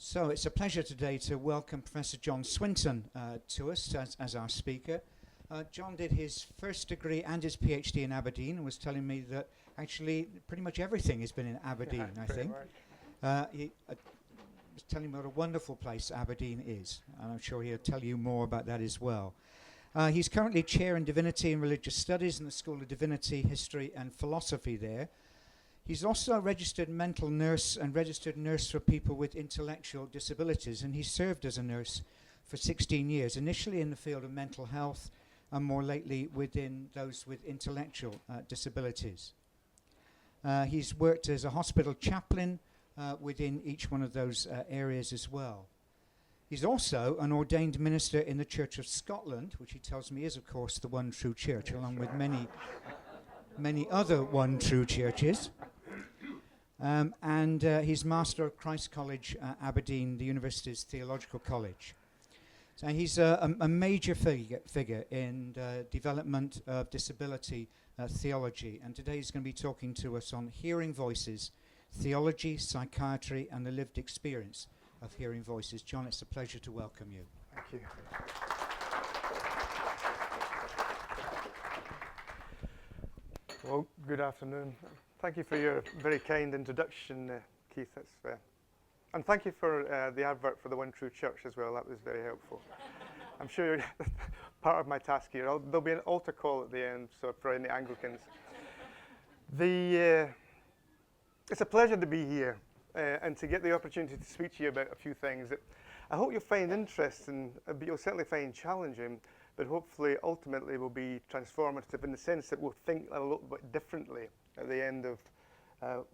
So it's a pleasure today to welcome Professor John Swinton to us as our speaker. John did his first degree and his PhD in Aberdeen and was telling me that actually pretty much everything has been in Aberdeen, I think. He was telling me what a wonderful place Aberdeen is, and I'm sure he'll tell you more about that as well. He's currently Chair in Divinity and Religious Studies in the School of Divinity, History and Philosophy there. He's also a registered mental nurse and registered nurse for people with intellectual disabilities, and he served as a nurse for 16 years, initially in the field of mental health and more lately within those with intellectual disabilities. He's worked as a hospital chaplain within each one of those areas as well. He's also an ordained minister in the Church of Scotland, which he tells me is, of course, the one true church, along with many other one true churches. And he's Master of Christ College, Aberdeen, the university's theological college. So he's a major figure in development of disability theology. And today he's going to be talking to us on hearing voices, theology, psychiatry, and the lived experience of hearing voices. John, it's a pleasure to welcome you. Thank you. Well, good afternoon. Thank you for your very kind introduction, Keith. And thank you for the advert for the One True Church as well. That was very helpful. I'm sure you're part of my task here. There'll be an altar call at the end, so for any Anglicans. It's a pleasure to be here and to get the opportunity to speak to you about a few things that I hope you'll find interesting, but you'll certainly find challenging, but hopefully ultimately will be transformative in the sense that we'll think a little bit differently at the end of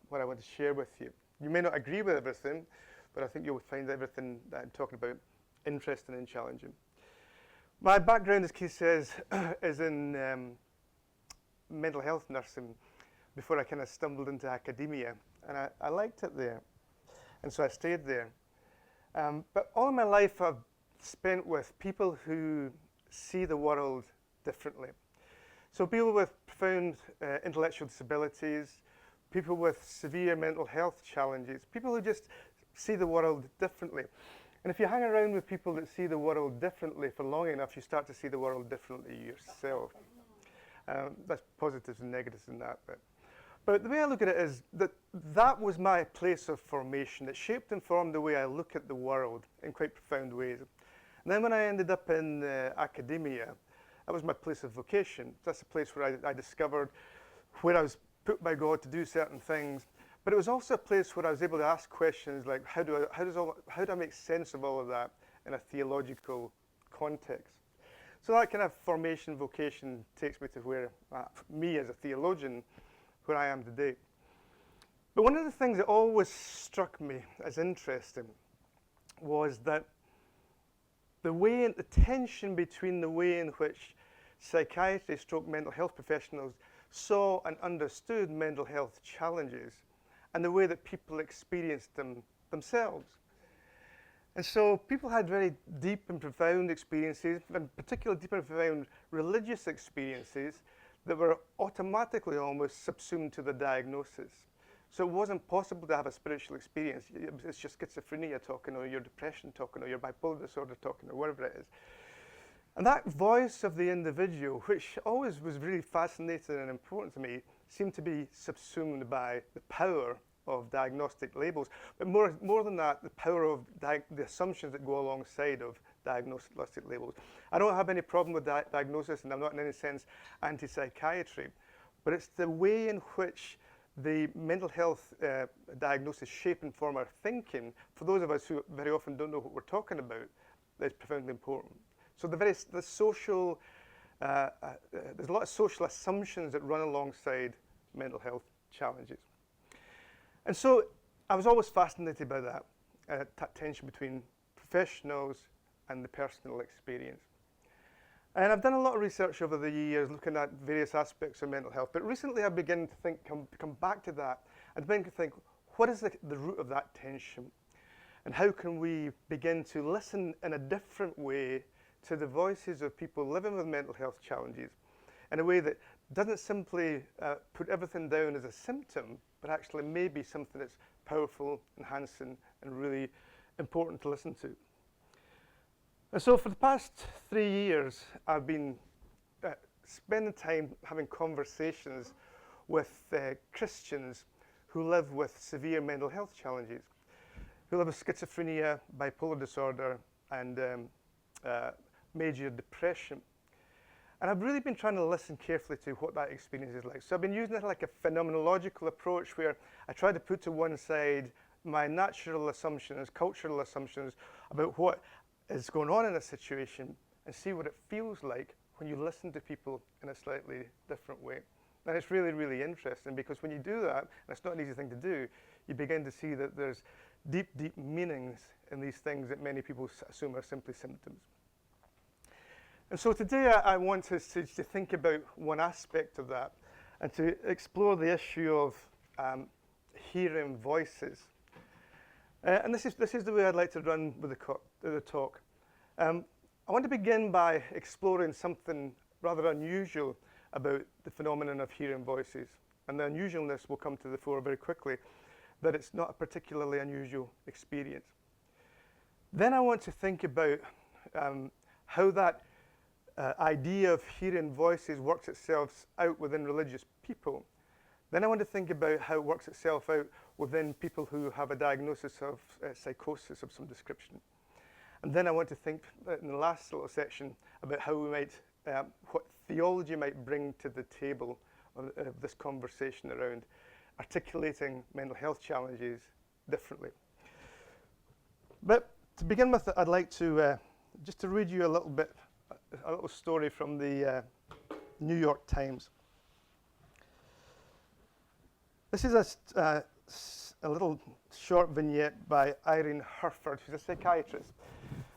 what I want to share with you. You may not agree with everything, but I think you'll find everything that I'm talking about interesting and challenging. My background, as Keith says, is in mental health nursing before I kind of stumbled into academia, and I liked it there, and so I stayed there. But all my life I've spent with people who see the world differently. So people with profound intellectual disabilities, people with severe mental health challenges, people who just see the world differently. And if you hang around with people that see the world differently for long enough, you start to see the world differently yourself. There's positives and negatives in that bit. But the way I look at it is that was my place of formation. It shaped and formed the way I look at the world in quite profound ways. And then when I ended up in academia, that was my place of vocation. That's the place where I discovered where I was put by God to do certain things. But it was also a place where I was able to ask questions like, how do I make sense of all of that in a theological context? So that kind of formation, vocation takes me to where, me as a theologian, where I am today. But one of the things that always struck me as interesting was that the tension between the way in which psychiatry / mental health professionals saw and understood mental health challenges and the way that people experienced them themselves. And so people had very deep and profound experiences, and particularly deep and profound religious experiences that were automatically almost subsumed to the diagnosis. So it wasn't possible to have a spiritual experience. It's just schizophrenia talking, or your depression talking, or your bipolar disorder talking, or whatever it is. And that voice of the individual, which always was really fascinating and important to me, seemed to be subsumed by the power of diagnostic labels. But more than that, the power of the assumptions that go alongside of diagnostic labels. I don't have any problem with diagnosis, and I'm not in any sense anti-psychiatry, but it's the way in which the mental health diagnosis shape and form our thinking, for those of us who very often don't know what we're talking about, that's profoundly important. So there's a lot of social assumptions that run alongside mental health challenges. And so I was always fascinated by that tension between professionals and the personal experience. And I've done a lot of research over the years looking at various aspects of mental health, but recently I began to think, come back to that, and begin to think, what is the root of that tension? And how can we begin to listen in a different way to the voices of people living with mental health challenges in a way that doesn't simply put everything down as a symptom, but actually maybe something that's powerful, enhancing, and really important to listen to. And so for the past 3 years, I've been spending time having conversations with Christians who live with severe mental health challenges, who live with schizophrenia, bipolar disorder, and major depression. And I've really been trying to listen carefully to what that experience is like. So I've been using it like a phenomenological approach where I try to put to one side my natural assumptions, cultural assumptions about what is going on in a situation and see what it feels like when you listen to people in a slightly different way. And it's really, really interesting because when you do that, and it's not an easy thing to do, you begin to see that there's deep, deep meanings in these things that many people assume are simply symptoms. And so today I want us to think about one aspect of that and to explore the issue of hearing voices. And this is the way I'd like to run with the talk. I want to begin by exploring something rather unusual about the phenomenon of hearing voices. And the unusualness will come to the fore very quickly, that it's not a particularly unusual experience. Then I want to think about how that idea of hearing voices works itself out within religious people. Then I want to think about how it works itself out within people who have a diagnosis of psychosis of some description. And then I want to think in the last little section about how we might, what theology might bring to the table of this conversation around articulating mental health challenges differently. But to begin with, I'd like to just to read you a little story from the New York Times. This is a little short vignette by Irene Herford, who's a psychiatrist.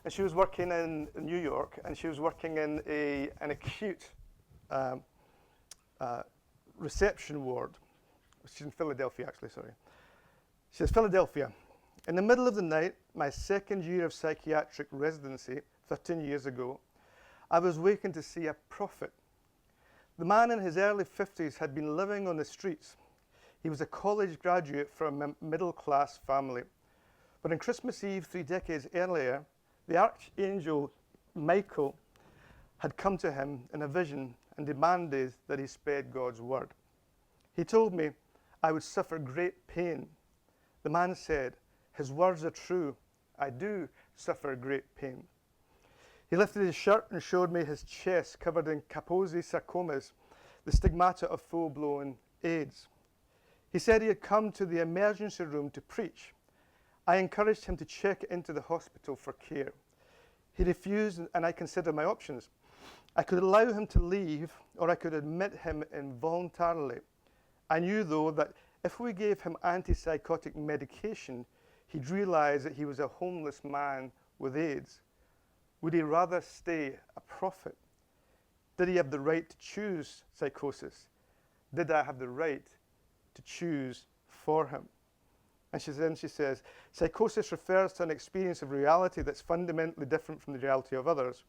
And she was working in New York, and she was working in an acute reception ward, which is in Philadelphia, actually, sorry. She says, Philadelphia. In the middle of the night, my second year of psychiatric residency, 13 years ago, I was wakened to see a prophet. The man in his early 50s had been living on the streets. He was a college graduate from a middle-class family. But on Christmas Eve, 3 decades earlier, the archangel Michael had come to him in a vision and demanded that he spread God's word. He told me I would suffer great pain. The man said, his words are true. I do suffer great pain. He lifted his shirt and showed me his chest covered in Kaposi sarcomas, the stigmata of full-blown AIDS. He said he had come to the emergency room to preach. I encouraged him to check into the hospital for care. He refused, and I considered my options. I could allow him to leave, or I could admit him involuntarily. I knew, though, that if we gave him antipsychotic medication, he'd realize that he was a homeless man with AIDS. Would he rather stay a prophet? Did he have the right to choose psychosis? Did I have the right to choose for him? And she says, psychosis refers to an experience of reality that's fundamentally different from the reality of others.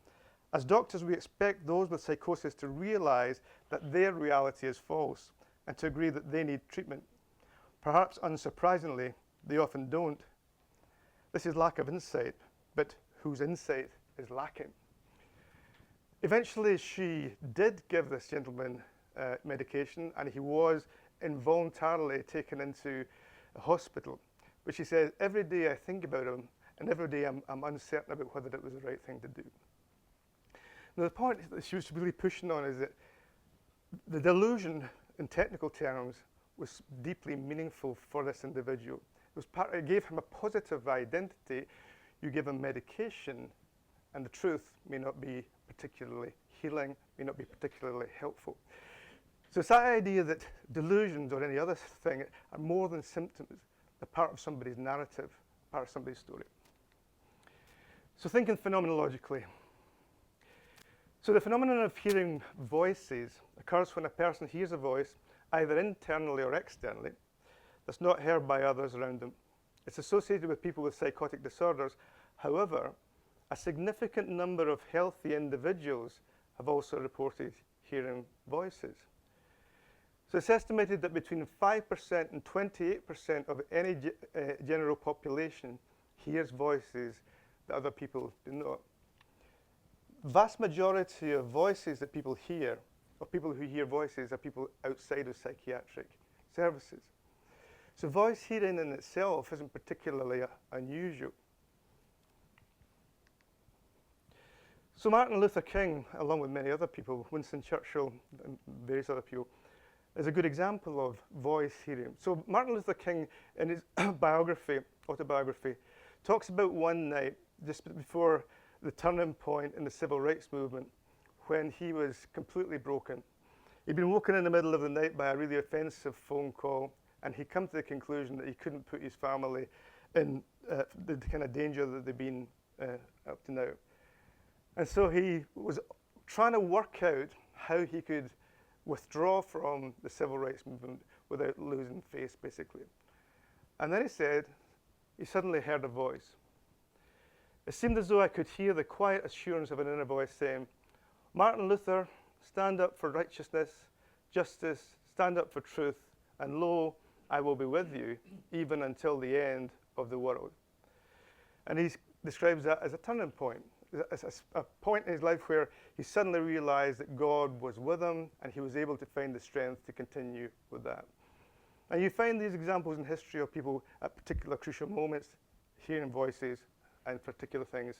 As doctors, we expect those with psychosis to realize that their reality is false and to agree that they need treatment. Perhaps unsurprisingly, they often don't. This is lack of insight, but whose insight is lacking? Eventually, she did give this gentleman medication, and he was involuntarily taken into a hospital. But she says, every day I think about him, and every day I'm uncertain about whether it was the right thing to do. Now, the point that she was really pushing on is that the delusion, in technical terms, was deeply meaningful for this individual. It gave him a positive identity. You give him medication, and the truth may not be particularly healing, may not be particularly helpful. So it's that idea that delusions or any other thing are more than symptoms. They're part of somebody's narrative, part of somebody's story. So thinking phenomenologically. So the phenomenon of hearing voices occurs when a person hears a voice, either internally or externally, that's not heard by others around them. It's associated with people with psychotic disorders. However, a significant number of healthy individuals have also reported hearing voices. So it's estimated that between 5% and 28% of any general population hears voices that other people do not. Vast majority of voices that people hear, of people who hear voices, are people outside of psychiatric services. So voice hearing in itself isn't particularly unusual. So Martin Luther King, along with many other people, Winston Churchill and various other people, is a good example of voice hearing. So Martin Luther King, in his autobiography, talks about one night just before the turning point in the civil rights movement when he was completely broken. He'd been woken in the middle of the night by a really offensive phone call, and he'd come to the conclusion that he couldn't put his family in the kind of danger that they'd been up to now. And so he was trying to work out how he could withdraw from the civil rights movement without losing face, basically. And then he said, he suddenly heard a voice. It seemed as though I could hear the quiet assurance of an inner voice saying, Martin Luther, stand up for righteousness, justice, stand up for truth, and lo, I will be with you, even until the end of the world. And he describes that as a turning point. As a point in his life where he suddenly realized that God was with him and he was able to find the strength to continue with that. And you find these examples in history of people at particular crucial moments hearing voices and particular things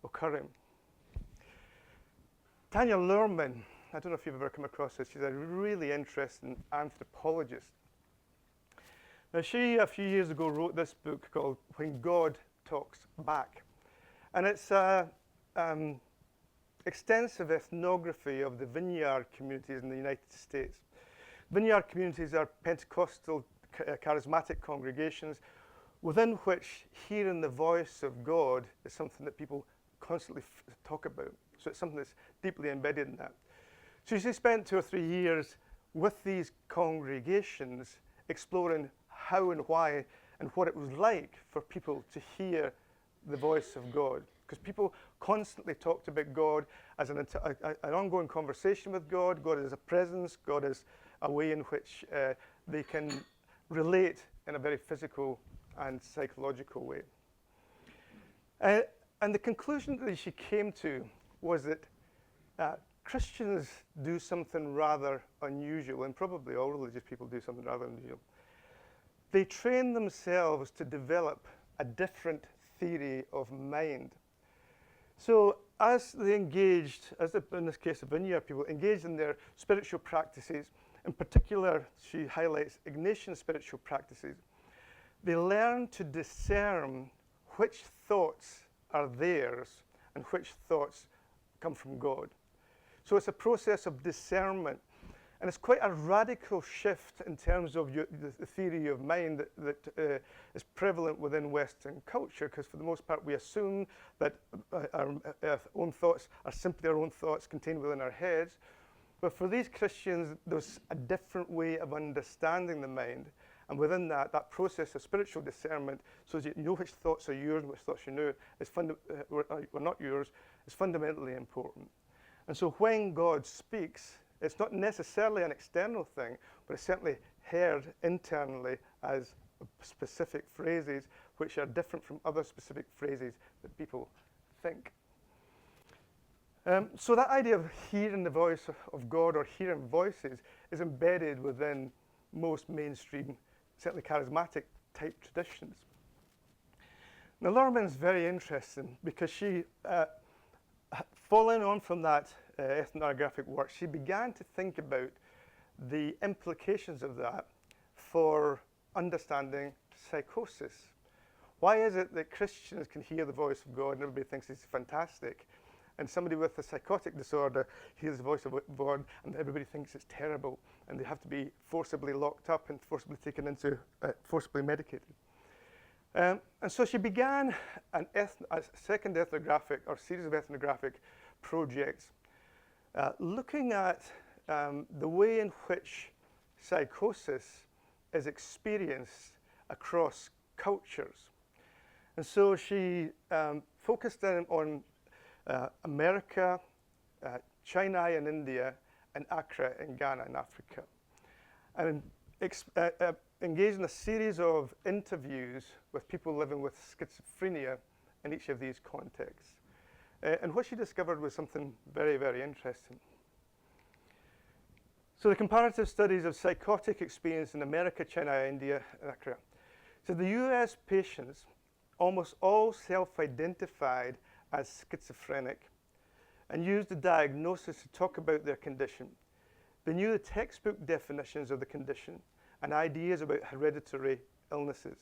occurring. Tanya Luhrmann, I don't know if you've ever come across this, she's a really interesting anthropologist. Now she, a few years ago, wrote this book called When God Talks Back. And it's a extensive ethnography of the vineyard communities in the United States. Vineyard communities are Pentecostal charismatic congregations within which hearing the voice of God is something that people constantly talk about. So it's something that's deeply embedded in that. So she spent 2 or 3 years with these congregations exploring how and why and what it was like for people to hear the voice of God. Because people constantly talked about God as an ongoing conversation with God. God is a presence. God is a way in which they can relate in a very physical and psychological way. And the conclusion that she came to was that Christians do something rather unusual, and probably all religious people do something rather unusual. They train themselves to develop a different theory of mind. So as they engaged, in this case the vineyard people, engaged in their spiritual practices, in particular she highlights Ignatian spiritual practices, they learn to discern which thoughts are theirs and which thoughts come from God. So it's a process of discernment. And it's quite a radical shift in terms of the theory of mind that is prevalent within Western culture, because for the most part we assume that our own thoughts are simply our own thoughts contained within our heads. But for these Christians, there's a different way of understanding the mind. And within that process of spiritual discernment, so that you know which thoughts are yours and which thoughts you know were not yours, is fundamentally important. And so when God speaks, it's not necessarily an external thing, but it's certainly heard internally as specific phrases which are different from other specific phrases that people think. So that idea of hearing the voice of God or hearing voices is embedded within most mainstream, certainly charismatic type traditions. Now Luhrmann's very interesting because she, following on from that ethnographic work, she began to think about the implications of that for understanding psychosis. Why is it that Christians can hear the voice of God and everybody thinks it's fantastic, and somebody with a psychotic disorder hears the voice of God and everybody thinks it's terrible and they have to be forcibly locked up and forcibly taken into, forcibly medicated? And so she began a second ethnographic or series of ethnographic projects looking at the way in which psychosis is experienced across cultures. And so she focused in on America, China and India, and Accra in Ghana in Africa. And engaged in a series of interviews with people living with schizophrenia in each of these contexts. And what she discovered was something very, very interesting. So the comparative studies of psychotic experience in America, China, India, and Accra. So the US patients, almost all self-identified as schizophrenic and used the diagnosis to talk about their condition. They knew the textbook definitions of the condition and ideas about hereditary illnesses.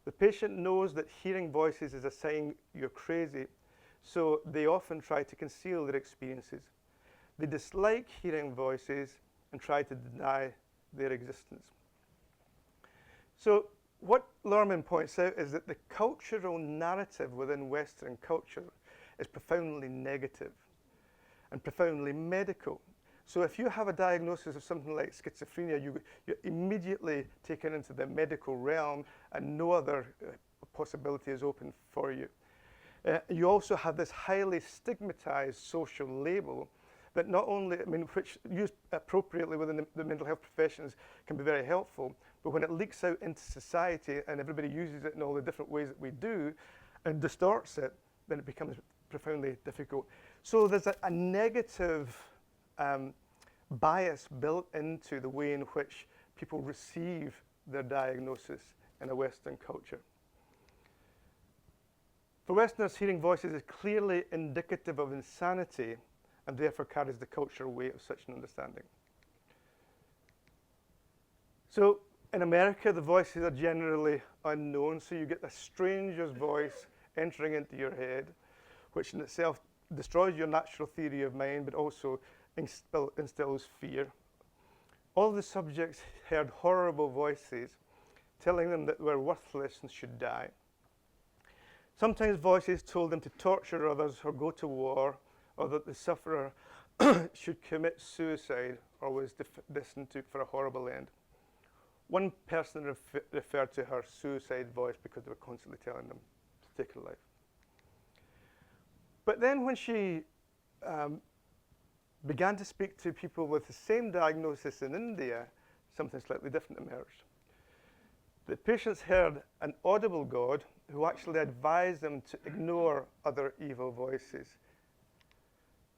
The patient knows that hearing voices is a sign you're crazy, so they often try to conceal their experiences. They dislike hearing voices and try to deny their existence. So what Lorman points out is that the cultural narrative within Western culture is profoundly negative and profoundly medical. So if you have a diagnosis of something like schizophrenia, you're immediately taken into the medical realm and no other possibility is open for you. You also have this highly stigmatized social label that not only, which used appropriately within the mental health professions can be very helpful, but when it leaks out into society and everybody uses it in all the different ways that we do and distorts it, then it becomes profoundly difficult. So there's a negative bias built into the way in which people receive their diagnosis in a Western culture. For Westerners, hearing voices is clearly indicative of insanity and therefore carries the cultural weight of such an understanding. So in America, the voices are generally unknown, so you get a stranger's voice entering into your head, which in itself destroys your natural theory of mind, but also instills fear. All the subjects heard horrible voices telling them that they were worthless and should die. Sometimes voices told them to torture others or go to war, or that the sufferer should commit suicide or was destined for a horrible end. One person referred to her suicide voice because they were constantly telling them to take her life. But then when she began to speak to people with the same diagnosis in India, something slightly different emerged. The patients heard an audible God who actually advised them to ignore other evil voices.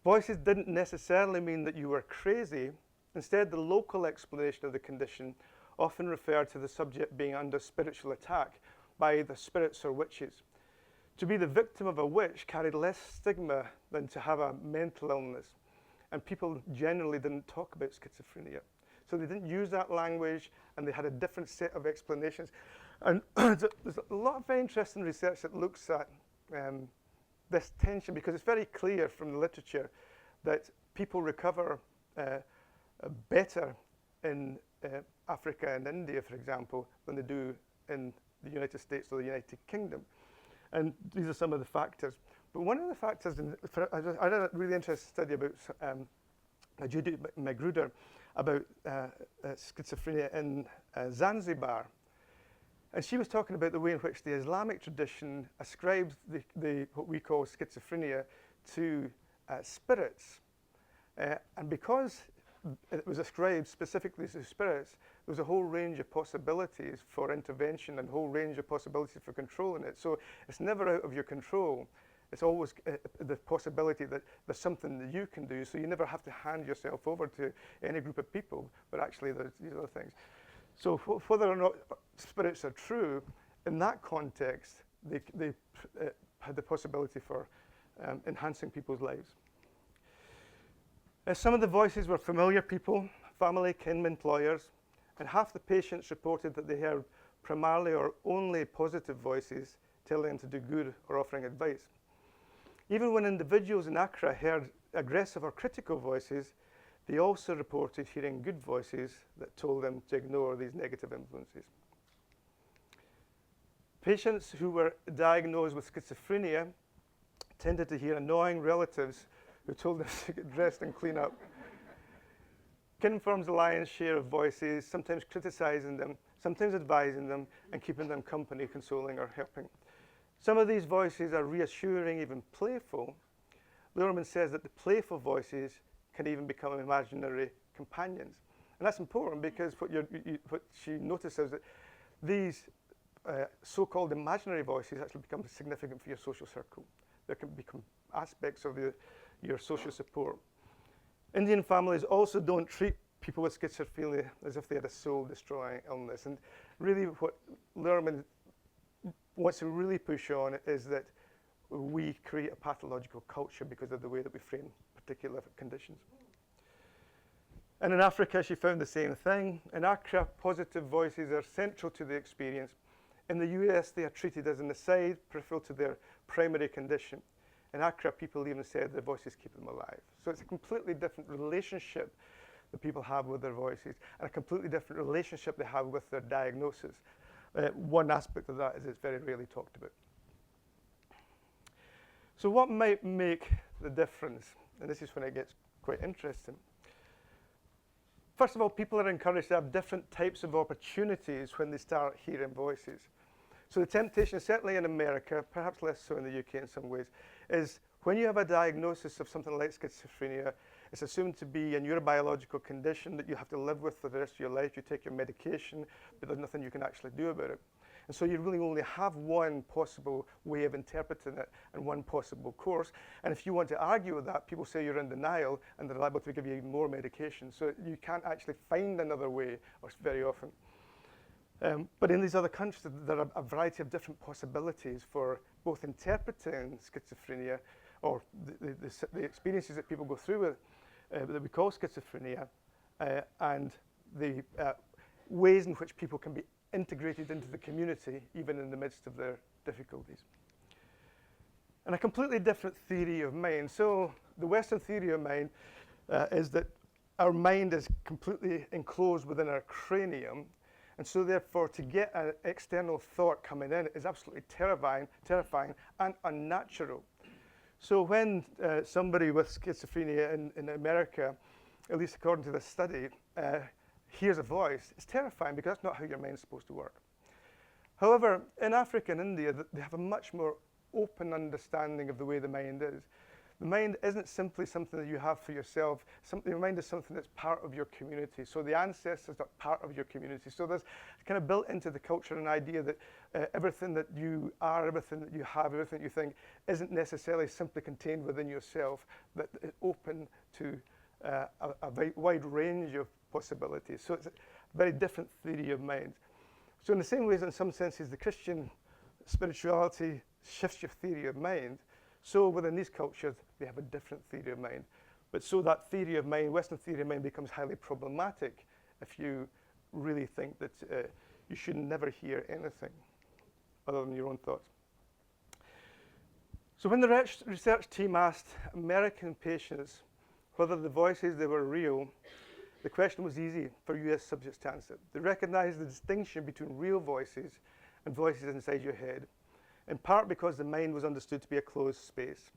Voices didn't necessarily mean that you were crazy. Instead, the local explanation of the condition often referred to the subject being under spiritual attack by either spirits or witches. To be the victim of a witch carried less stigma than to have a mental illness, and people generally didn't talk about schizophrenia. So they didn't use that language, and they had a different set of explanations. And there's a lot of very interesting research that looks at this tension, because it's very clear from the literature that people recover better in Africa and India, for example, than they do in the United States or the United Kingdom. And these are some of the factors. But one of the factors, I did a really interesting study about Judy Magruder about schizophrenia in Zanzibar. And she was talking about the way in which the Islamic tradition ascribes what we call schizophrenia to spirits. And because it was ascribed specifically to spirits, there was a whole range of possibilities for intervention and a whole range of possibilities for controlling it. So it's never out of your control. It's always the possibility that there's something that you can do, so you never have to hand yourself over to any group of people, but actually there's these other things. So whether or not spirits are true, in that context, they had the possibility for enhancing people's lives. Some of the voices were familiar people, family, kin, employers, and half the patients reported that they heard primarily or only positive voices telling them to do good or offering advice. Even when individuals in Accra heard aggressive or critical voices, they also reported hearing good voices that told them to ignore these negative influences. Patients who were diagnosed with schizophrenia tended to hear annoying relatives who told them to get dressed and clean up. Kin forms the lion's share of voices, sometimes criticizing them, sometimes advising them, and keeping them company, consoling or helping. Some of these voices are reassuring, even playful. Luhrmann says that the playful voices can even become imaginary companions. And that's important because what she notices that these so-called imaginary voices actually become significant for your social circle. They can become aspects of your social support. Indian families also don't treat people with schizophrenia as if they had a soul-destroying illness. And really what Lerman wants to really push on is that we create a pathological culture because of the way that we frame particular conditions. And in Africa, she found the same thing. In Accra, positive voices are central to the experience. In the US, they are treated as an aside, peripheral to their primary condition. In Accra, people even said their voices keep them alive. So it's a completely different relationship that people have with their voices, and a completely different relationship they have with their diagnosis. One aspect of that is it's very rarely talked about. So what might make the difference? And this is when it gets quite interesting. First of all, people are encouraged to have different types of opportunities when they start hearing voices. So the temptation, certainly in America, perhaps less so in the UK in some ways, is when you have a diagnosis of something like schizophrenia, it's assumed to be a neurobiological condition that you have to live with for the rest of your life. You take your medication, but there's nothing you can actually do about it. And so you really only have one possible way of interpreting it and one possible course. And if you want to argue with that, people say you're in denial and they're liable to give you even more medication. So you can't actually find another way, or very often. But in these other countries, there are a variety of different possibilities for both interpreting schizophrenia or the experiences that people go through with that we call schizophrenia, and the ways in which people can be integrated into the community, even in the midst of their difficulties. And a completely different theory of mind. So the Western theory of mind is that our mind is completely enclosed within our cranium, and so therefore to get an external thought coming in is absolutely terrifying and unnatural. So when somebody with schizophrenia in America, at least according to this study, hears a voice, it's terrifying because that's not how your mind's supposed to work. However, in Africa and India, they have a much more open understanding of the way the mind is. The mind isn't simply something that you have for yourself. Your mind is something that's part of your community. So the ancestors are part of your community. So there's kind of built into the culture an idea that everything that you are, everything that you have, everything you think isn't necessarily simply contained within yourself, that it's open to a very wide range of possibilities. So it's a very different theory of mind. So in the same ways, in some senses, the Christian spirituality shifts your theory of mind, so within these cultures, they have a different theory of mind. But so that theory of mind, Western theory of mind, becomes highly problematic if you really think that you should never hear anything other than your own thoughts. So when the research team asked American patients whether the voices they were real, the question was easy for US subjects to answer. They recognized the distinction between real voices and voices inside your head, in part because the mind was understood to be a closed space.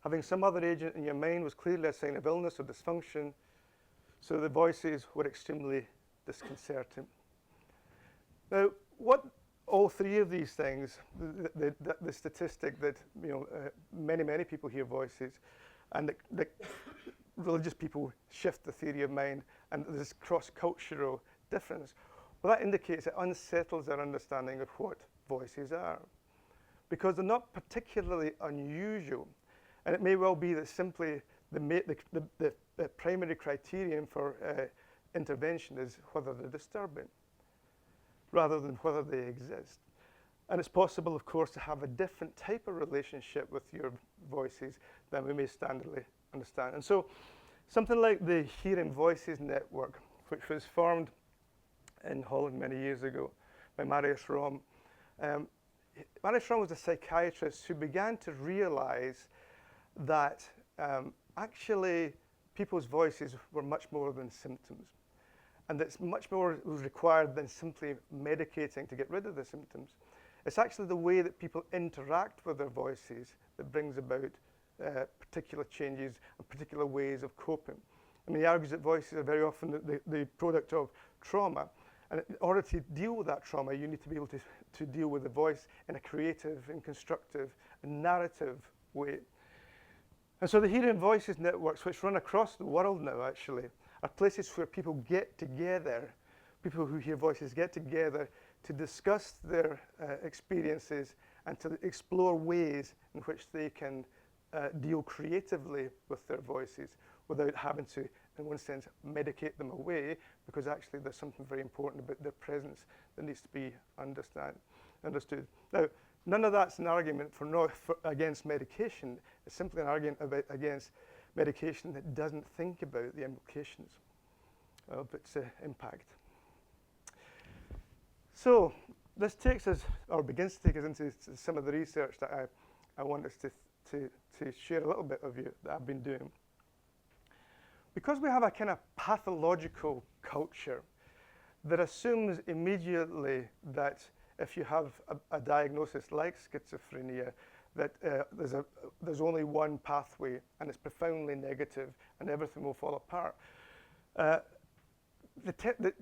Having some other agent in your mind was clearly a sign of illness or dysfunction, so the voices were extremely disconcerting. Now, what all three of these things, the statistic that many people hear voices, and that religious people shift the theory of mind, and this cross-cultural difference, well, that indicates it unsettles our understanding of what voices are, because they're not particularly unusual, and it may well be that simply the primary criterion for intervention is whether they're disturbing, rather than whether they exist. And it's possible, of course, to have a different type of relationship with your voices than we may standardly understand. And so something like the Hearing Voices Network, which was formed in Holland many years ago by Marius Rom. Marius Rom was a psychiatrist who began to realize that actually people's voices were much more than symptoms, and that much more was required than simply medicating to get rid of the symptoms. It's actually the way that people interact with their voices that brings about particular changes and particular ways of coping. I mean, he argues that voices are very often the product of trauma, and in order to deal with that trauma, you need to be able to deal with the voice in a creative and constructive and narrative way. And so the Hearing Voices networks, which run across the world now actually, are places where people get together, people who hear voices get together to discuss their experiences and to explore ways in which they can deal creatively with their voices without having to, in one sense, medicate them away, because actually there's something very important about their presence that needs to be understood. Now, none of that's an argument against medication. It's simply an argument against medication that doesn't think about the implications of its impact. So this takes us, or begins to take us into some of the research that I want us to share a little bit of you that I've been doing. Because we have a kind of pathological culture that assumes immediately that if you have a diagnosis like schizophrenia, that there's only one pathway and it's profoundly negative and everything will fall apart. The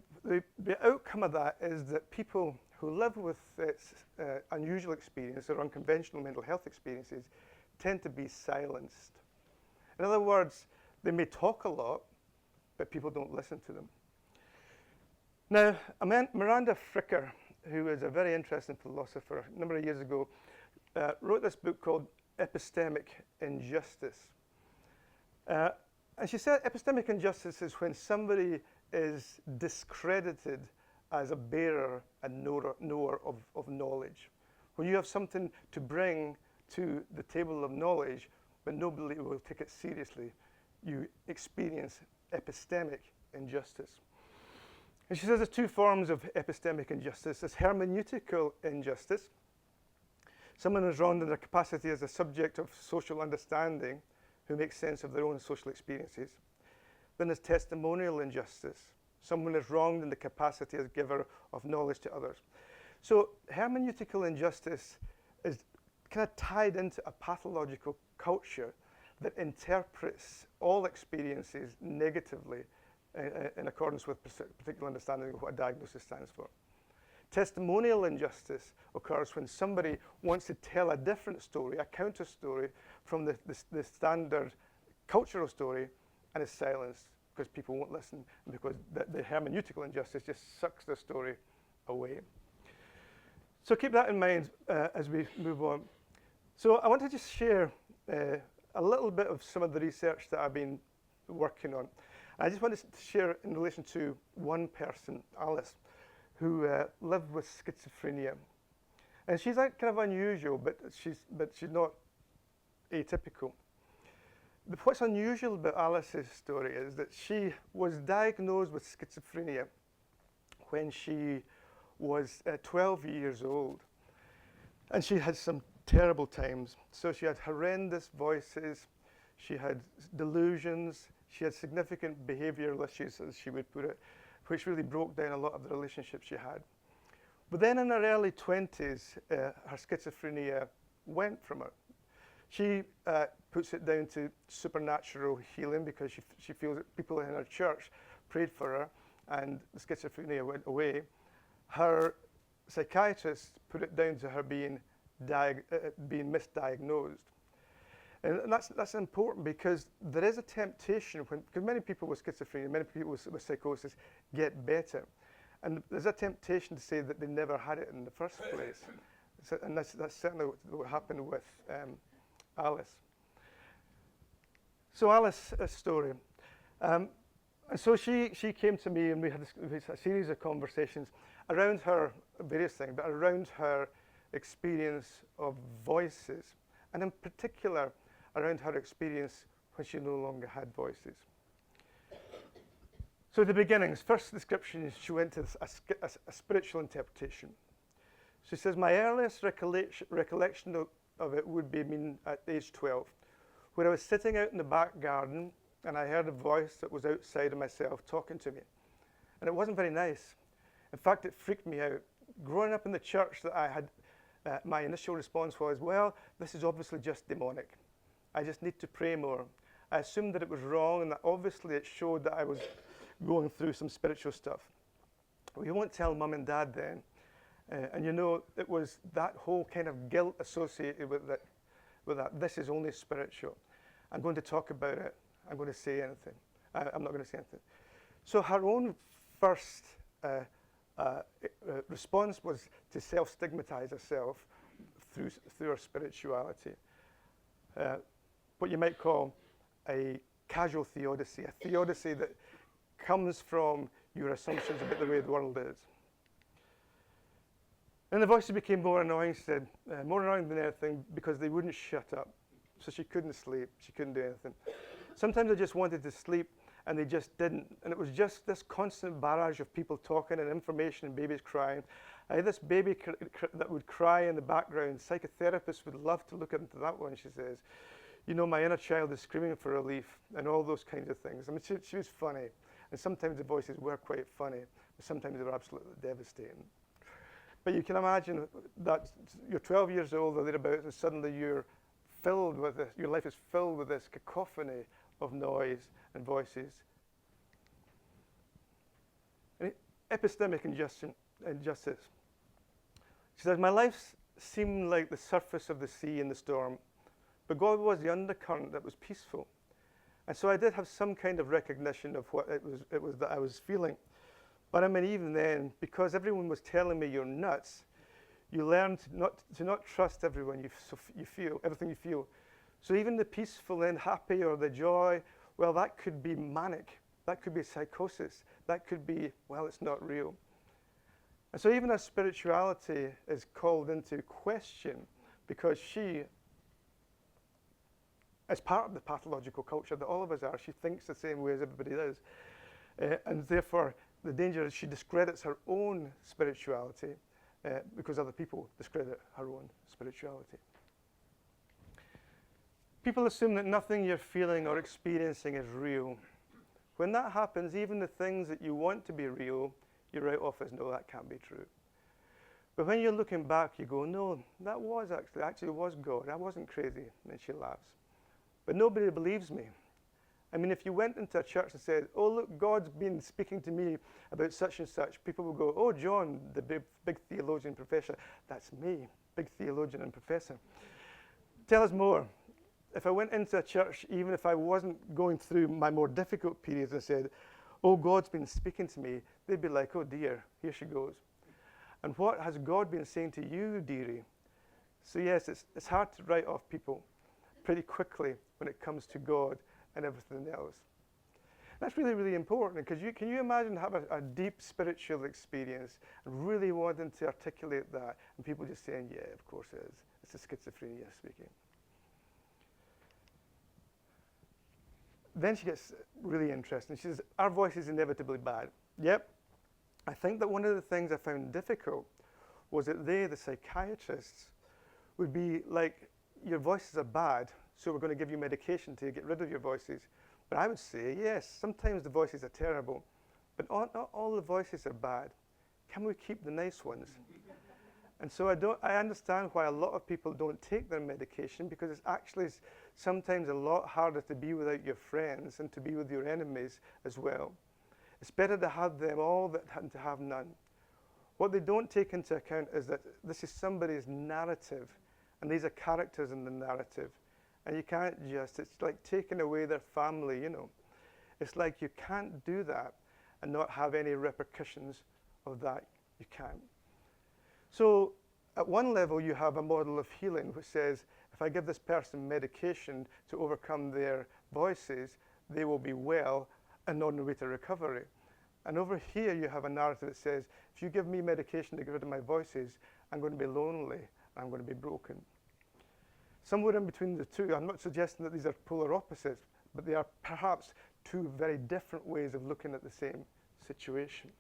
outcome of that is that people who live with unusual experience or unconventional mental health experiences tend to be silenced. In other words, they may talk a lot, but people don't listen to them. Now, Miranda Fricker, who is a very interesting philosopher, a number of years ago, wrote this book called Epistemic Injustice. And she said epistemic injustice is when somebody is discredited as a bearer and knower of knowledge. When you have something to bring to the table of knowledge, but nobody will take it seriously, you experience epistemic injustice. And she says there's two forms of epistemic injustice. There's hermeneutical injustice. Someone is wronged in their capacity as a subject of social understanding who makes sense of their own social experiences. Then there's testimonial injustice. Someone is wronged in the capacity as giver of knowledge to others. So hermeneutical injustice is kind of tied into a pathological culture that interprets all experiences negatively in accordance with particular understanding of what a diagnosis stands for. Testimonial injustice occurs when somebody wants to tell a different story, a counter story from the standard cultural story, and is silenced because people won't listen, and because the hermeneutical injustice just sucks the story away. So keep that in mind as we move on. So I want to just share a little bit of some of the research that I've been working on. I just wanted to share in relation to one person, Alice, who lived with schizophrenia. And she's kind of unusual, but she's not atypical. What's unusual about Alice's story is that she was diagnosed with schizophrenia when she was 12 years old. And she had some terrible times. So she had horrendous voices, she had delusions, she had significant behavioral issues, as she would put it, which really broke down a lot of the relationships she had. But then in her early 20s, her schizophrenia went from her. She puts it down to supernatural healing because she feels that people in her church prayed for her and the schizophrenia went away. Her psychiatrist put it down to her being misdiagnosed. And that's important because there is a temptation, because many people with schizophrenia, many people with psychosis get better. And there's a temptation to say that they never had it in the first place. And that's certainly what happened with Alice. So Alice's story. And so she came to me and we had a series of conversations around her, various things, but around her experience of voices. And in particular, around her experience when she no longer had voices. So the beginnings, first description is she went to a spiritual interpretation. She says, my earliest recollection of it would be at age 12, where I was sitting out in the back garden and I heard a voice that was outside of myself talking to me. And it wasn't very nice. In fact, it freaked me out. Growing up in the church that I had, my initial response was, well, this is obviously just demonic. I just need to pray more. I assumed that it was wrong and that obviously it showed that I was going through some spiritual stuff. We won't tell mum and dad then. And you know, it was that whole kind of guilt associated with that. This is only spiritual. I'm going to talk about it. I'm going to say anything. I'm not going to say anything. So her own first response was to self-stigmatize herself through her spirituality. What you might call a casual theodicy, a theodicy that comes from your assumptions about the way the world is. And the voices became more annoying, she said, more annoying than anything because they wouldn't shut up. So she couldn't sleep, she couldn't do anything. Sometimes I just wanted to sleep and they just didn't. And it was just this constant barrage of people talking and information and babies crying. I had this baby that would cry in the background. Psychotherapists would love to look into that one, she says. You know, my inner child is screaming for relief and all those kinds of things. I mean, she was funny. And sometimes the voices were quite funny, but sometimes they were absolutely devastating. But you can imagine that you're 12 years old or thereabouts, and suddenly you're filled with this, your life is filled with this cacophony of noise and voices. And epistemic injustice. She says, my life seemed like the surface of the sea in the storm, but God was the undercurrent that was peaceful. And so I did have some kind of recognition of what it was that I was feeling. But I mean, even then, because everyone was telling me you're nuts, you learn to not trust everyone you feel, everything you feel. So even the peaceful and happy or the joy, well, that could be manic. That could be psychosis. That could be, well, it's not real. And so even as spirituality is called into question, because she, as part of the pathological culture that all of us are, she thinks the same way as everybody does. And therefore, the danger is she discredits her own spirituality because other people discredit her own spirituality. People assume that nothing you're feeling or experiencing is real. When that happens, even the things that you want to be real, you write off as, no, that can't be true. But when you're looking back, you go, no, that was actually was God. I wasn't crazy. And she laughs. But nobody believes me. I mean, if you went into a church and said, oh, look, God's been speaking to me about such and such, people will go, oh, John, the big theologian professor. That's me, big theologian and professor. Tell us more. If I went into a church, even if I wasn't going through my more difficult periods and said, oh, God's been speaking to me, they'd be like, oh, dear, here she goes. And what has God been saying to you, dearie? So yes, it's hard to write off people pretty quickly when it comes to God and everything else. That's really, really important, because can you imagine having a deep spiritual experience and really wanting to articulate that, and people just saying, yeah, of course it is. It's the schizophrenia speaking. Then she gets really interesting. She says, our voice is inevitably bad. Yep. I think that one of the things I found difficult was that they, the psychiatrists, would be like, your voices are bad, so we're going to give you medication to get rid of your voices. But I would say, yes, sometimes the voices are terrible, but not all the voices are bad. Can we keep the nice ones? And so I understand why a lot of people don't take their medication, because it's actually sometimes a lot harder to be without your friends and to be with your enemies as well. It's better to have them all than to have none. What they don't take into account is that this is somebody's narrative, and these are characters in the narrative. And you can't it's like taking away their family, you know. It's like you can't do that and not have any repercussions of that. You can't. So at one level, you have a model of healing which says, if I give this person medication to overcome their voices, they will be well and on the way to recovery. And over here, you have a narrative that says, if you give me medication to get rid of my voices, I'm going to be lonely, I'm going to be broken. Somewhere in between the two, I'm not suggesting that these are polar opposites, but they are perhaps two very different ways of looking at the same situation.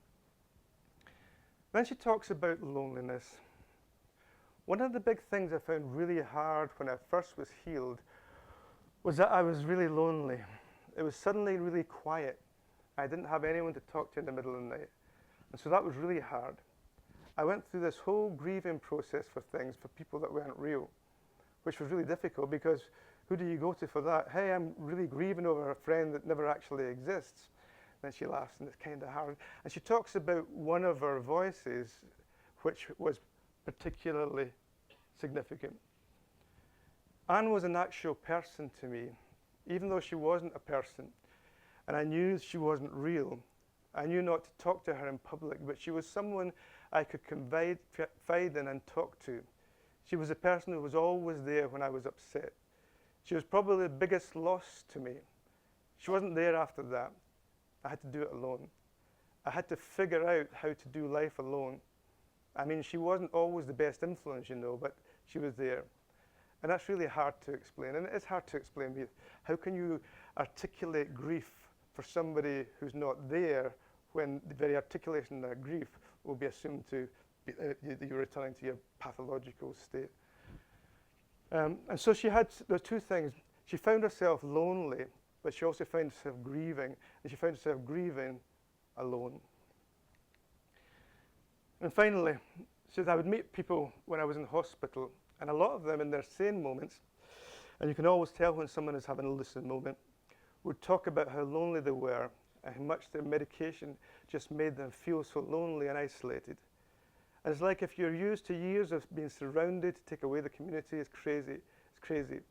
Then she talks about loneliness. One of the big things I found really hard when I first was healed was that I was really lonely. It was suddenly really quiet. I didn't have anyone to talk to in the middle of the night. And so that was really hard. I went through this whole grieving process for things, for people that weren't real, which was really difficult, because who do you go to for that? Hey, I'm really grieving over a friend that never actually exists. Then she laughs, and it's kind of hard. And she talks about one of her voices, which was particularly significant. Anne was an actual person to me, even though she wasn't a person. And I knew she wasn't real, I knew not to talk to her in public, but she was someone I could confide in and talk to. She was a person who was always there when I was upset. She was probably the biggest loss to me. She wasn't there after that. I had to do it alone. I had to figure out how to do life alone. I mean, she wasn't always the best influence, you know, but she was there. And that's really hard to explain. And it is hard to explain. How can you articulate grief for somebody who's not there when the very articulation of that grief will be assumed to be you're returning to your pathological state? And so she had those two things. She found herself lonely, but she also found herself grieving. And she found herself grieving alone. And finally, she says, I would meet people when I was in hospital, and a lot of them in their sane moments, and you can always tell when someone is having a lucid moment, would talk about how lonely they were and how much their medication just made them feel so lonely and isolated. And it's like if you're used to years of being surrounded, to take away the community is crazy. It's crazy.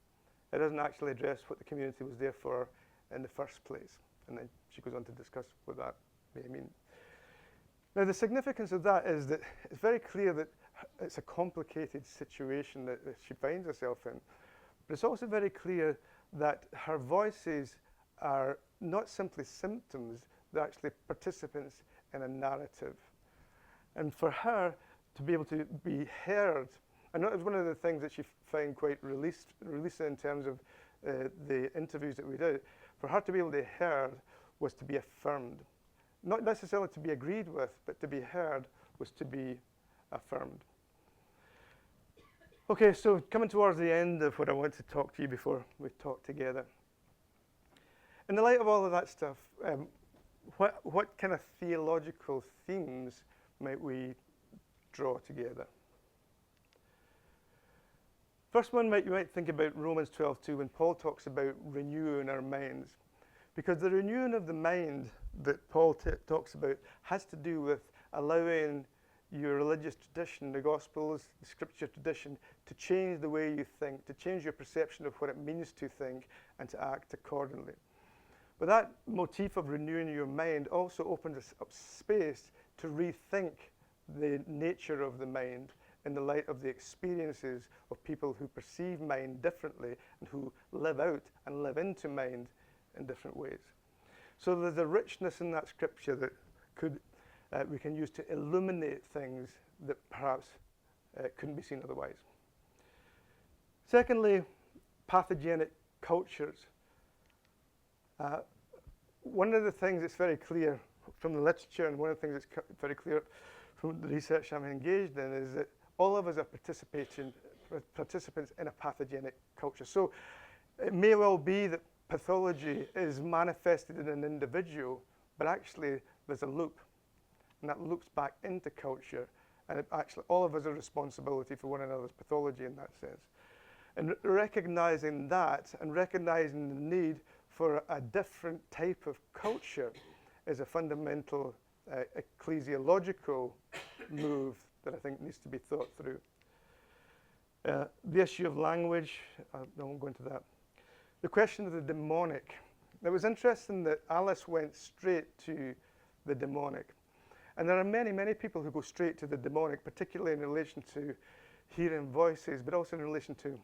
It doesn't actually address what the community was there for in the first place. And then she goes on to discuss what that may mean. Now, the significance of that is that it's very clear that it's a complicated situation that she finds herself in. But it's also very clear that her voices are not simply symptoms, they're actually participants in a narrative. And for her to be able to be heard, and that was one of the things that she found quite releasing in terms of the interviews that we did. For her to be able to be heard was to be affirmed. Not necessarily to be agreed with, but to be heard was to be affirmed. Okay, so coming towards the end of what I want to talk to you before we talk together. In the light of all of that stuff, what kind of theological themes might we draw together? First one, you might think about Romans 12:2 when Paul talks about renewing our minds. Because the renewing of the mind that Paul talks about has to do with allowing your religious tradition, the Gospels, the Scripture tradition, to change the way you think, to change your perception of what it means to think and to act accordingly. But that motif of renewing your mind also opens up space to rethink the nature of the mind in the light of the experiences of people who perceive mind differently and who live out and live into mind in different ways. So there's a richness in that scripture that we can use to illuminate things that perhaps couldn't be seen otherwise. Secondly, pathogenic cultures. One of the things that's very clear from the literature, and one of the things that's very clear from the research I'm engaged in, is that all of us are participants in a pathogenic culture. So it may well be that pathology is manifested in an individual, but actually there's a loop, and that loops back into culture, and actually all of us are responsibility for one another's pathology in that sense. And recognizing that and recognizing the need for a different type of culture is a fundamental ecclesiological move that I think needs to be thought through. The issue of language, I won't go into that. The question of the demonic. It was interesting that Alice went straight to the demonic. And there are many, many people who go straight to the demonic, particularly in relation to hearing voices, but also in relation to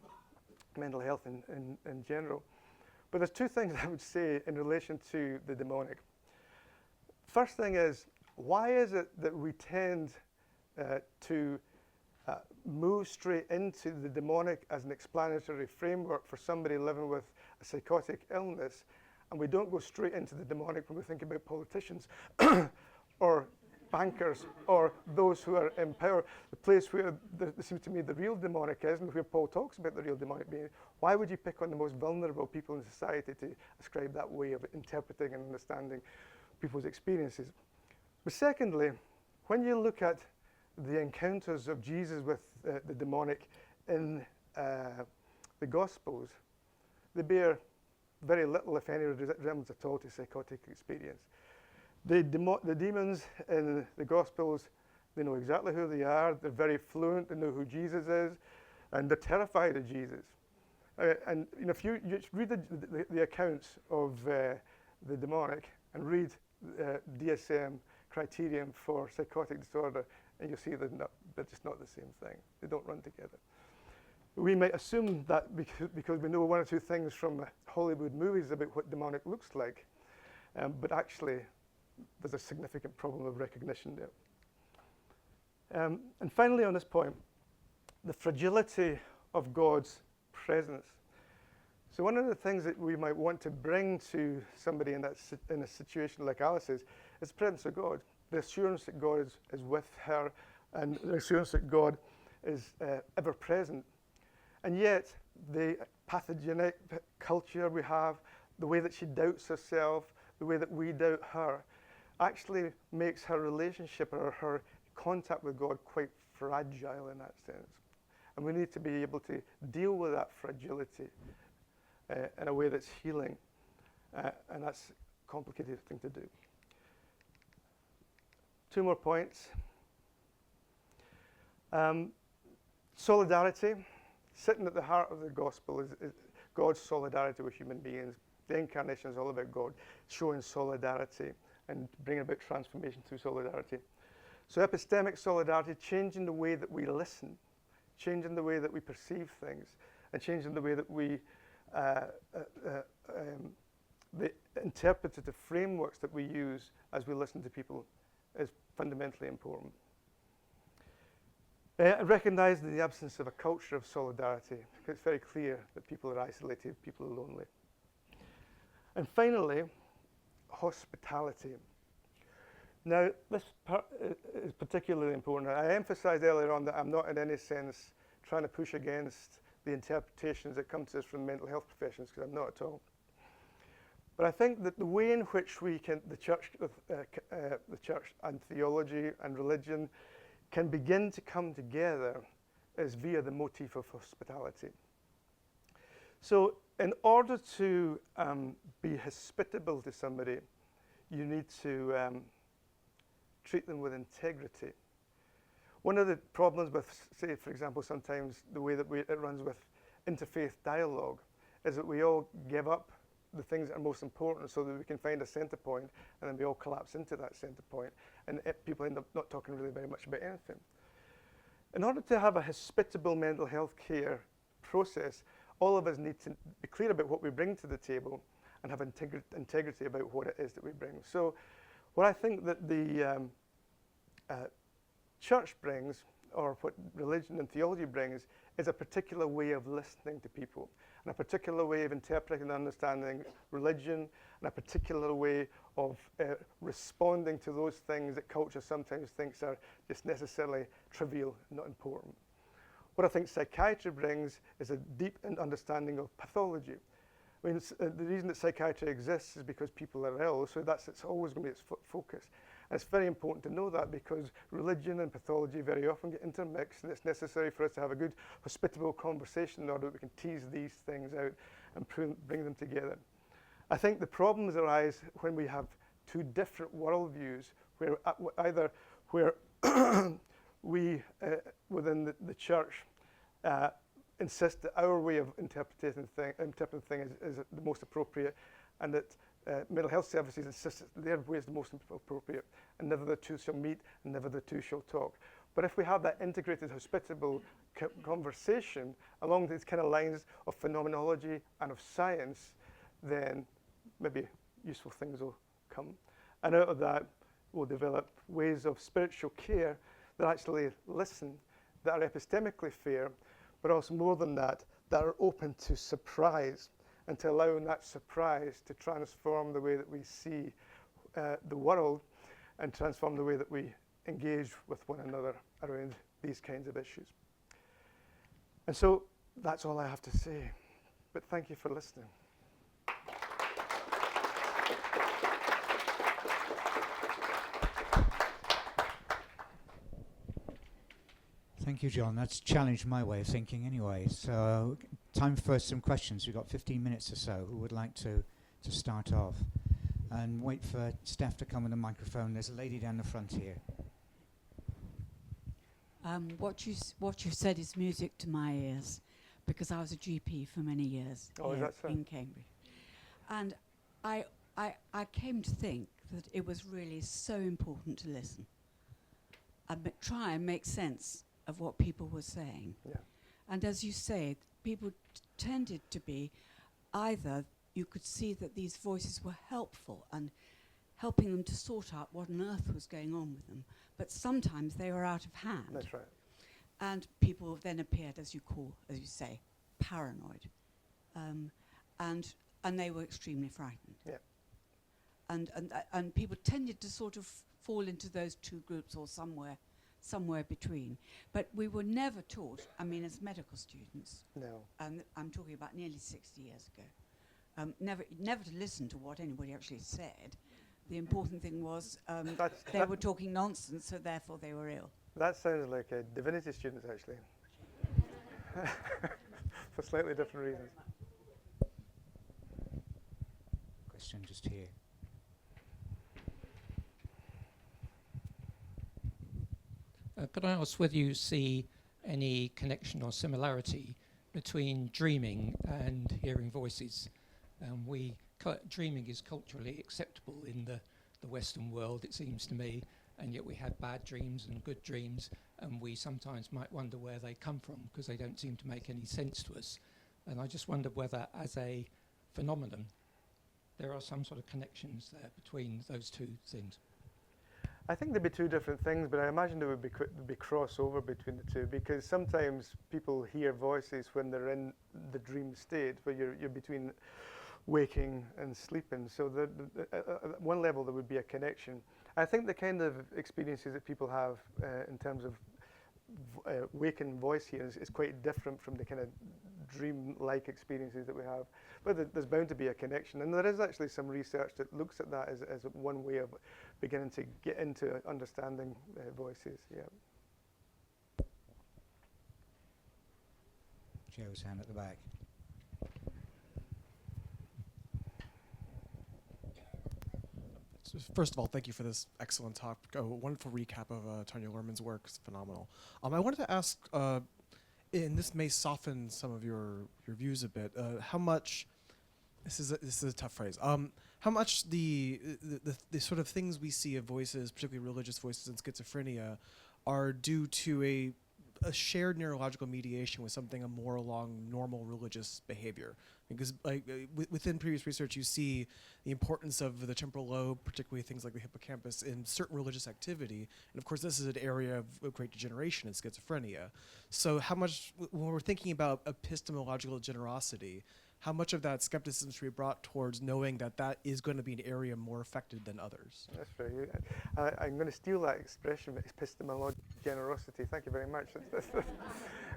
mental health in general. But there's two things I would say in relation to the demonic. First thing is, why is it that we tend to move straight into the demonic as an explanatory framework for somebody living with a psychotic illness, and we don't go straight into the demonic when we think about politicians or bankers or those who are in power? The place where there seems to me the real demonic is, and where Paul talks about the real demonic being, why would you pick on the most vulnerable people in society to ascribe that way of interpreting and understanding people's experiences? But secondly, when you look at the encounters of Jesus with the demonic in the Gospels, they bear very little, if any, resemblance at all to psychotic experience. The demons in the Gospels, they know exactly who they are, they're very fluent, they know who Jesus is, and they're terrified of Jesus. And if you just read the accounts of the demonic and read DSM criterion for psychotic disorder, and you'll see they're just not the same thing. They don't run together. We might assume that because we know one or two things from Hollywood movies about what demonic looks like, but actually there's a significant problem of recognition there. And finally on this point, the fragility of God's presence. So one of the things that we might want to bring to somebody in a situation like Alice's is the presence of God, the assurance that God is with her, and the assurance that God is ever present. And yet, the pathogenic culture we have, the way that she doubts herself, the way that we doubt her, actually makes her relationship or her contact with God quite fragile in that sense. And we need to be able to deal with that fragility in a way that's healing. And that's a complicated thing to do. 2 more points. Solidarity. Sitting at the heart of the gospel is God's solidarity with human beings. The incarnation is all about God showing solidarity and bringing about transformation through solidarity. So epistemic solidarity, changing the way that we listen, changing the way that we perceive things, and changing the way that we, the interpretative frameworks that we use as we listen to people is fundamentally important. Recognizing the absence of a culture of solidarity, because it's very clear that people are isolated, people are lonely. And finally, hospitality. Now, this part is particularly important. I emphasized earlier on that I'm not in any sense trying to push against the interpretations that come to us from mental health professions, because I'm not at all. But I think that the way in which we can, the church and theology and religion can begin to come together is via the motif of hospitality. So in order to be hospitable to somebody, you need to treat them with integrity. One of the problems with, say, for example, sometimes the way that it runs with interfaith dialogue is that we all give up the things that are most important so that we can find a center point, and then we all collapse into that center point, and people end up not talking really very much about anything. In order to have a hospitable mental health care process, all of us need to be clear about what we bring to the table and have integrity about what it is that we bring. So what I think that the church brings, or what religion and theology brings, is a particular way of listening to people, and a particular way of interpreting and understanding religion, and a particular way of responding to those things that culture sometimes thinks are just necessarily trivial and not important. What I think psychiatry brings is a deep understanding of pathology. I mean, the reason that psychiatry exists is because people are ill, so it's always going to be its focus. And it's very important to know that, because religion and pathology very often get intermixed, and it's necessary for us to have a good hospitable conversation in order that we can tease these things out and bring them together. I think the problems arise when we have two different worldviews, where either where we within the church insist that our way of interpreting things is the most appropriate, and that mental health services insist that their way is the most appropriate, and never the two shall meet, and never the two shall talk. But if we have that integrated, hospitable conversation along these kind of lines of phenomenology and of science, then maybe useful things will come. And out of that, we'll develop ways of spiritual care that actually listen, that are epistemically fair, but also more than that, that are open to surprise, and to allow that surprise to transform the way that we see the world, and transform the way that we engage with one another around these kinds of issues. And so that's all I have to say, but thank you for listening. Thank you, John. That's challenged my way of thinking anyway. So time for some questions. We've got 15 minutes or so. Who would like to start off? And wait for staff to come with a microphone. There's a lady down the front here. What you said is music to my ears, because I was a GP for many years Oh, is that so? in Cambridge. And I came to think that it was really so important to listen and try and make sense of what people were saying. Yeah. And as you say, people tended to be either you could see that these voices were helpful and helping them to sort out what on earth was going on with them, but sometimes they were out of hand. That's right. And people then appeared, as you say, paranoid, and they were extremely frightened. Yeah. And people tended to sort of fall into those two groups or somewhere between. But we were never taught, I mean, as medical students, No. and I'm talking about nearly 60 years ago, never to listen to what anybody actually said. The important thing was they were talking nonsense, so therefore they were ill. That sounds like divinity students, actually, for slightly different reasons. Question just here. Could I ask whether you see any connection or similarity between dreaming and hearing voices? Dreaming is culturally acceptable in the Western world, it seems to me, and yet we have bad dreams and good dreams, and we sometimes might wonder where they come from because they don't seem to make any sense to us. And I just wondered whether, as a phenomenon, there are some sort of connections there between those two things. I think there'd be two different things, but I imagine there would be crossover between the two, because sometimes people hear voices when they're in the dream state, where you're between waking and sleeping. So at one level there would be a connection. I think the kind of experiences that people have in terms of waking voice hearing is quite different from the kind of dream-like experiences that we have. But there's bound to be a connection, and there is actually some research that looks at that as one way of beginning to get into understanding voices. Yeah. Joe's hand at the back. So first of all, thank you for this excellent talk. A wonderful recap of Tanya Luhrmann's work. It's phenomenal. I wanted to ask, and this may soften some of your views a bit, how much, this is a tough phrase, how much the sort of things we see of voices, particularly religious voices in schizophrenia, are due to a shared neurological mediation with something more along normal religious behavior. Because within previous research, you see the importance of the temporal lobe, particularly things like the hippocampus, in certain religious activity. And of course, this is an area of great degeneration in schizophrenia. So how much, when we're thinking about epistemological generosity, how much of that skepticism should be brought towards knowing that that is going to be an area more affected than others? That's very good. I'm going to steal that expression, epistemological generosity. Thank you very much.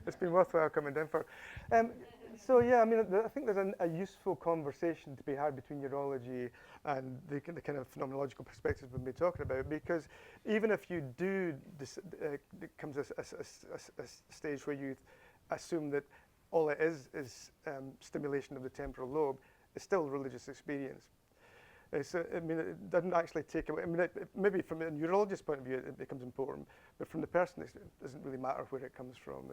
It's been worthwhile coming down for. So yeah, I mean, I think there's a useful conversation to be had between neurology and the kind of phenomenological perspectives we've been talking about, because even if you do, it comes a stage where you assume that all it is stimulation of the temporal lobe, it's still religious experience. So, I mean, it doesn't actually take away, I mean, maybe from a neurologist's point of view it becomes important, but from the person it doesn't really matter where it comes from.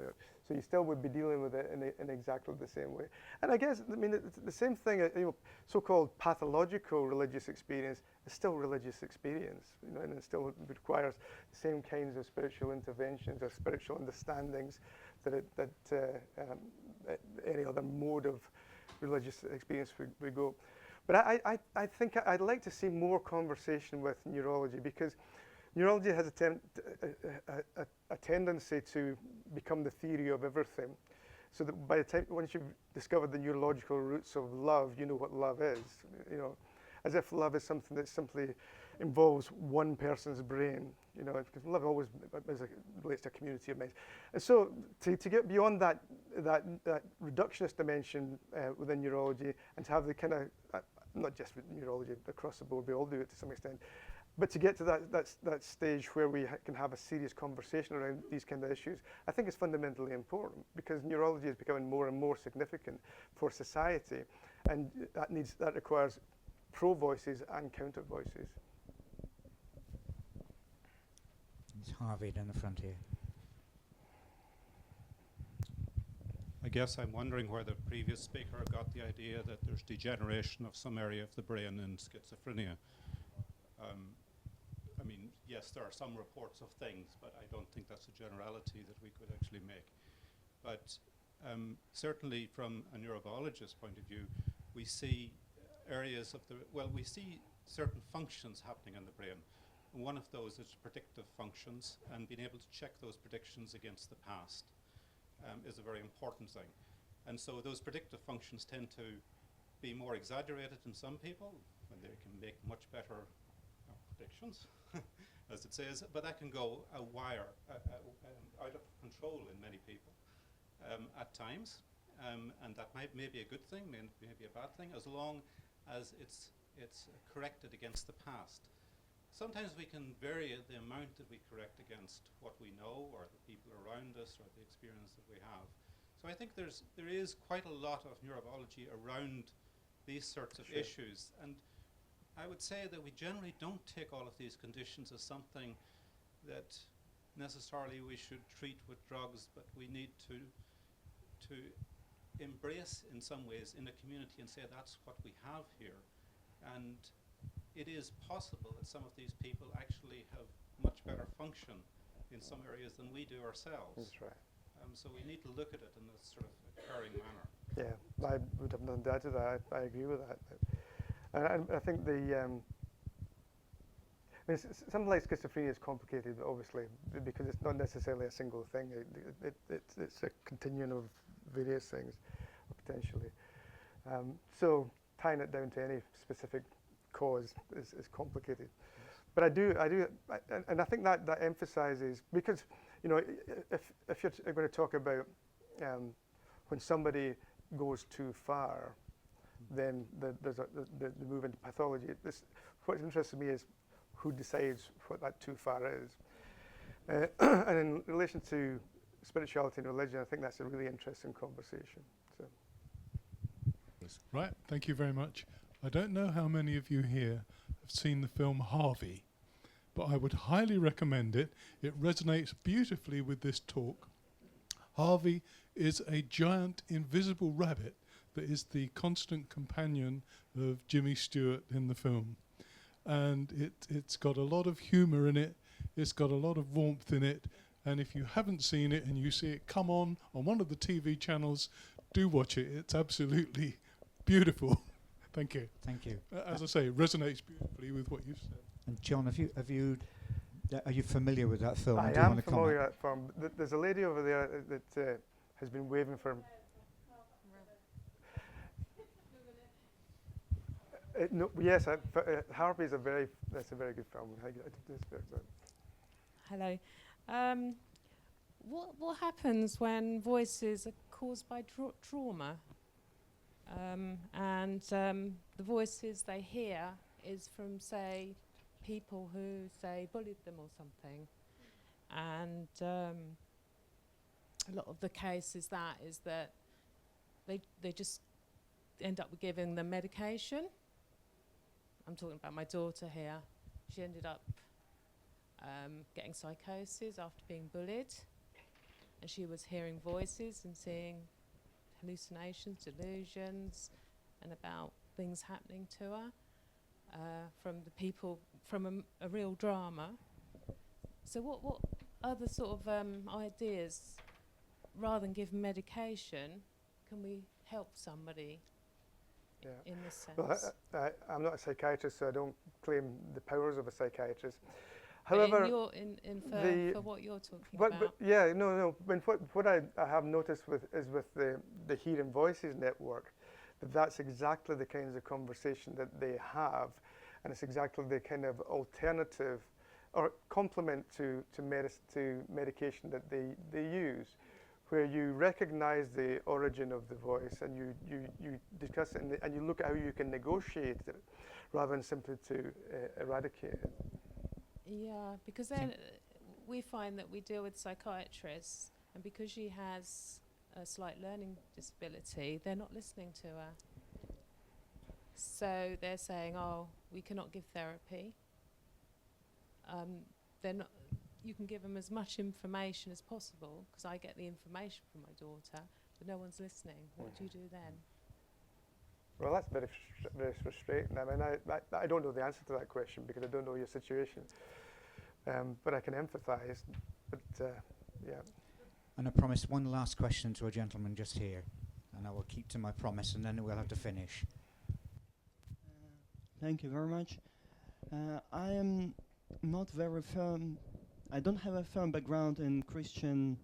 So you still would be dealing with it in exactly the same way. And I guess, I mean, it's the same thing, so-called pathological religious experience is still religious experience, and it still requires the same kinds of spiritual interventions or spiritual understandings that any other mode of religious experience would go. But I think I'd like to see more conversation with neurology, because neurology has a tendency to become the theory of everything. So that by the time, once you've discovered the neurological roots of love, you know what love is. As if love is something that simply involves one person's brain. Because love always relates to a community of minds. And so to get beyond that reductionist dimension within neurology, and to have the kind of not just with neurology, across the board, we all do it to some extent, but to get to that stage where we can have a serious conversation around these kind of issues, I think is fundamentally important, because neurology is becoming more and more significant for society, and that requires pro voices and counter voices. It's Harvey down the front here. I guess I'm wondering where the previous speaker got the idea that there's degeneration of some area of the brain in schizophrenia. I mean, yes, there are some reports of things, but I don't think that's a generality that we could actually make. But certainly from a neurobiologist's point of view, we see areas of the, well, we see certain functions happening in the brain. And one of those is predictive functions, and being able to check those predictions against the past is a very important thing. And so those predictive functions tend to be more exaggerated in some people, when they can make much better predictions, as it says, but that can go a wire out of control in many people at times, and that may be a good thing, may be a bad thing, as long as it's corrected against the past. Sometimes we can vary the amount that we correct against what we know, or the people around us, or the experience that we have. So I think there is quite a lot of neurobiology around these sorts of issues, and I would say that we generally don't take all of these conditions as something that necessarily we should treat with drugs, but we need to embrace in some ways in a community and say that's what we have here. And it is possible that some of these people actually have much better function in some areas than we do ourselves. That's right. So we need to look at it in a sort of occurring manner. Yeah, I would have no doubt to that. I agree with that. And I think I mean, something like schizophrenia is complicated, obviously, because it's not necessarily a single thing. It's a continuum of various things, potentially. So tying it down to any specific cause is complicated. But I think that emphasizes, because if you're going to talk about when somebody goes too far, then there's the move into pathology. What interests me is who decides what that too far is. And in relation to spirituality and religion, I think that's a really interesting conversation. So. Right, thank you very much. I don't know how many of you here have seen the film Harvey, but I would highly recommend it. It resonates beautifully with this talk. Harvey is a giant invisible rabbit that is the constant companion of Jimmy Stewart in the film. And it's got a lot of humour in it, it's got a lot of warmth in it, and if you haven't seen it and you see it come on one of the TV channels, do watch it. It's absolutely beautiful. Thank you. Thank you. As I say, it resonates beautifully with what you've said. And John, are you familiar with that film? I Do you am want to familiar comment? with that film. There's a lady over there that has been waving for. No, yes, Harvey is that's a very good film. Hello. What happens when voices are caused by trauma? And the voices they hear is from, say, people who, say, bullied them or something. And a lot of the case is that they just end up giving them medication. I'm talking about my daughter here. She ended up getting psychosis after being bullied, and she was hearing voices and seeing hallucinations, delusions, and about things happening to her from the people, from a real drama. So what other sort of ideas, rather than give medication, can we help somebody in this sense? Well, I'm not a psychiatrist, so I don't claim the powers of a psychiatrist. But However, for what you're talking but about. yeah, no. When what I have noticed with the Hearing Voices network, that's exactly the kinds of conversation that they have, and it's exactly the kind of alternative or complement to medication that they use, where you recognize the origin of the voice and you discuss it and you look at how you can negotiate it rather than simply to eradicate it. Yeah, because then we find that we deal with psychiatrists, and because she has a slight learning disability, they're not listening to her. So they're saying, "Oh, we cannot give therapy." They're not. You can give them as much information as possible, because I get the information from my daughter, but no one's listening. What do you do then? Well, that's very frustrating. I mean, I don't know the answer to that question because I don't know your situation, but I can empathise. But yeah. And I promise one last question to a gentleman just here, and I will keep to my promise, and then we'll have to finish. Thank you very much. I am not very firm. I don't have a firm background in Christian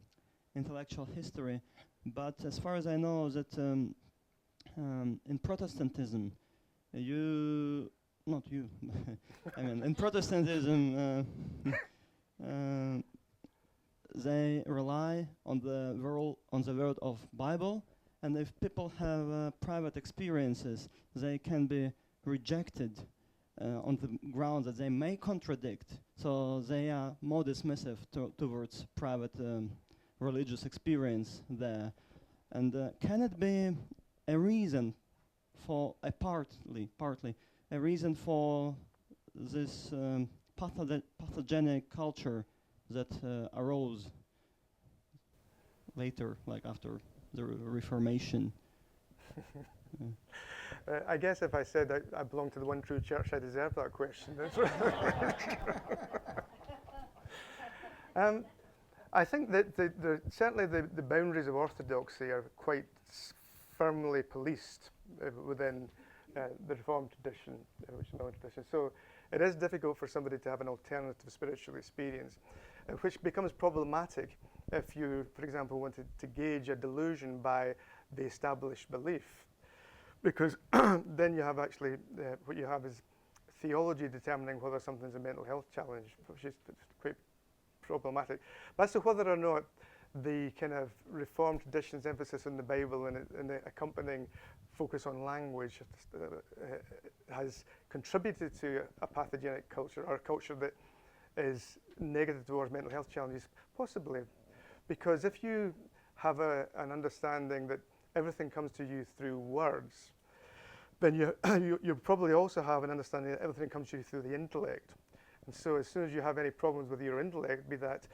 intellectual history, but as far as I know, that in Protestantism, not you, I mean, in Protestantism, they rely on the word of Bible, and if people have private experiences, they can be rejected on the ground that they may contradict. So they are more dismissive towards private religious experience there. And can it be a reason for partly a reason for this pathogenic culture that arose later, like after the Reformation? I guess if I said I belong to the one true church, I deserve that question. I think that certainly the boundaries of orthodoxy are quite firmly policed within the Reformed tradition, which is my tradition. So it is difficult for somebody to have an alternative spiritual experience, which becomes problematic if you, for example, wanted to gauge a delusion by the established belief. Because then you have actually, what you have is theology determining whether something's a mental health challenge, which is quite problematic. But as to whether or not the kind of Reformed tradition's emphasis on the Bible and the accompanying focus on language has contributed to a pathogenic culture, or a culture that is negative towards mental health challenges, possibly. Because if you have an understanding that everything comes to you through words, then you probably also have an understanding that everything comes to you through the intellect. And so as soon as you have any problems with your intellect, be that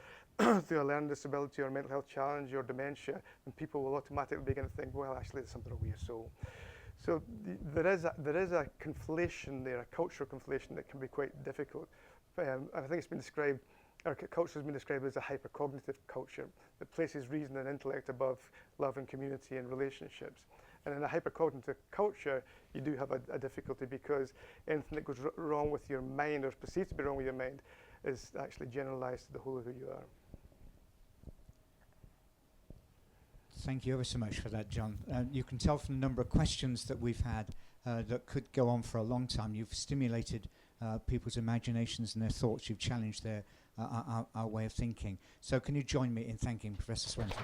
through a learning disability or mental health challenge or dementia, then people will automatically begin to think, well, actually there's something wrong with your soul. So there is a conflation there, a cultural conflation that can be quite difficult. And I think it's been described, our culture has been described as a hypercognitive culture that places reason and intellect above love and community and relationships. And in a hypercognitive culture, you do have a difficulty because anything that goes wrong with your mind or is perceived to be wrong with your mind is actually generalized to the whole of who you are. Thank you ever so much for that, John. You can tell from the number of questions that we've had that could go on for a long time. You've stimulated people's imaginations and their thoughts. You've challenged our way of thinking. So can you join me in thanking Professor Swinton?